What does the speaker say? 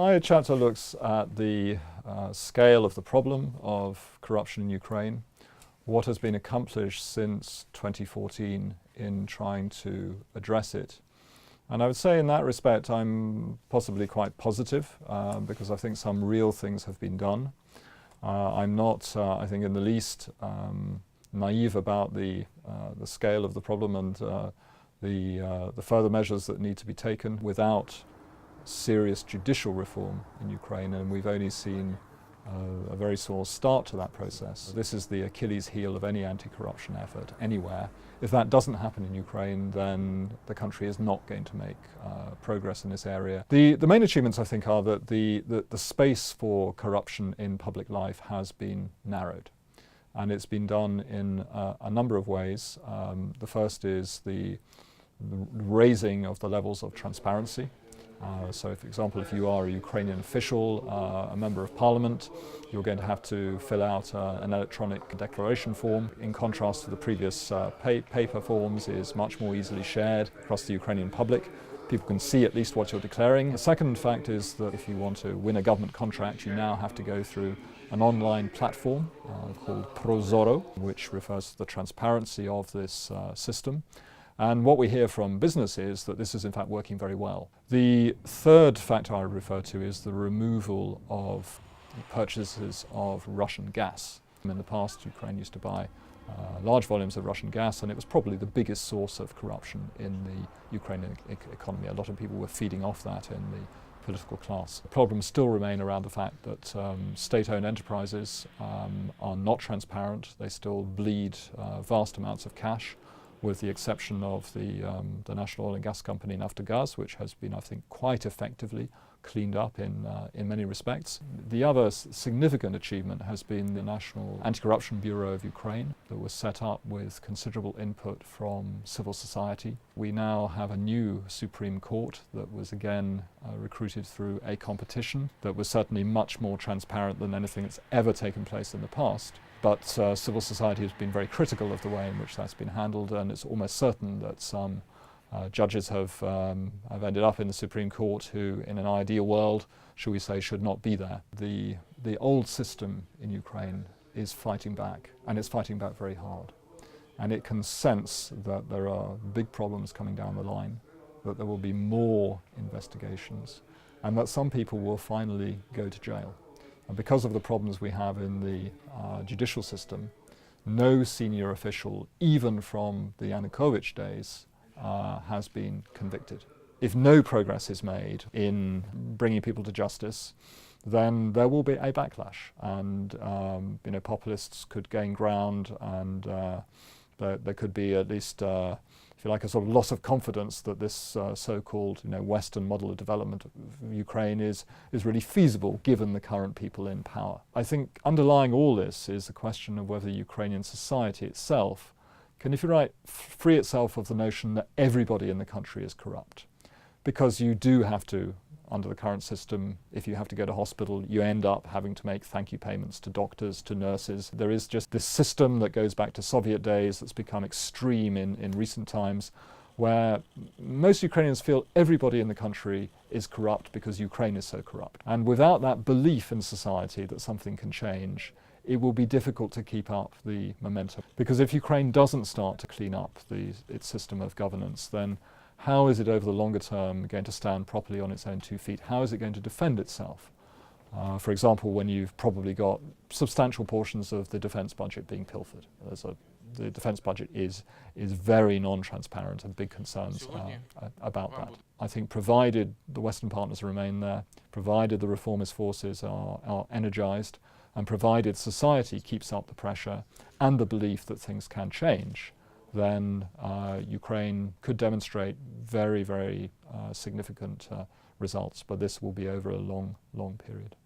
My chapter looks at the scale of the problem of corruption in Ukraine, what has been accomplished since 2014 in trying to address it. And I would say in that respect I'm possibly quite positive because I think some real things have been done. I'm not, I think, in the least naive about the scale of the problem and the further measures that need to be taken without serious judicial reform in Ukraine, and we've only seen a very small start to that process. This is the Achilles heel of any anti-corruption effort anywhere. If that doesn't happen in Ukraine, then the country is not going to make progress in this area. The main achievements, I think, are that the space for corruption in public life has been narrowed. And it's been done in a number of ways. The first is the raising of the levels of transparency. So, for example, if you are a Ukrainian official, a member of parliament, you're going to have to fill out an electronic declaration form. In contrast to the previous paper forms, is much more easily shared across the Ukrainian public. People can see at least what you're declaring. The second fact is that if you want to win a government contract, you now have to go through an online platform called Prozoro, which refers to the transparency of this system. And what we hear from business is that this is in fact working very well. The third factor I refer to is the removal of purchases of Russian gas. In the past, Ukraine used to buy large volumes of Russian gas, and it was probably the biggest source of corruption in the Ukrainian economy. A lot of people were feeding off that in the political class. The problems still remain around the fact that state-owned enterprises are not transparent. They still bleed vast amounts of cash, with the exception of the national oil and gas company Naftogaz, which has been, I think, quite effectively cleaned up in many respects. The other significant achievement has been the National Anti-Corruption Bureau of Ukraine that was set up with considerable input from civil society. We now have a new Supreme Court that was again recruited through a competition that was certainly much more transparent than anything that's ever taken place in the past. But civil society has been very critical of the way in which that's been handled, and it's almost certain that some judges have ended up in the Supreme Court who, in an ideal world, shall we say, should not be there. The old system in Ukraine is fighting back, and it's fighting back very hard. And it can sense that there are big problems coming down the line, that there will be more investigations, and that some people will finally go to jail. And because of the problems we have in the judicial system, no senior official, even from the Yanukovych days, has been convicted. If no progress is made in bringing people to justice, then there will be a backlash, and populists could gain ground, and there could be at least, if you like, a sort of loss of confidence that this so-called Western model of development of Ukraine is really feasible given the current people in power. I think underlying all this is the question of whether Ukrainian society itself can, if you like, free itself of the notion that everybody in the country is corrupt. Because you do have to, under the current system, if you have to go to hospital, you end up having to make thank you payments to doctors, to nurses. There is just this system that goes back to Soviet days that's become extreme in recent times, where most Ukrainians feel everybody in the country is corrupt because Ukraine is so corrupt. And without that belief in society that something can change, it will be difficult to keep up the momentum. Because if Ukraine doesn't start to clean up its system of governance, then how is it over the longer term going to stand properly on its own 2 feet? How is it going to defend itself? For example, when you've probably got substantial portions of the defence budget being pilfered. The defence budget is very non-transparent, and big concerns about that. I think provided the Western partners remain there, provided the reformist forces are energised, and provided society keeps up the pressure and the belief that things can change, then Ukraine could demonstrate very, very significant results. But this will be over a long, long period.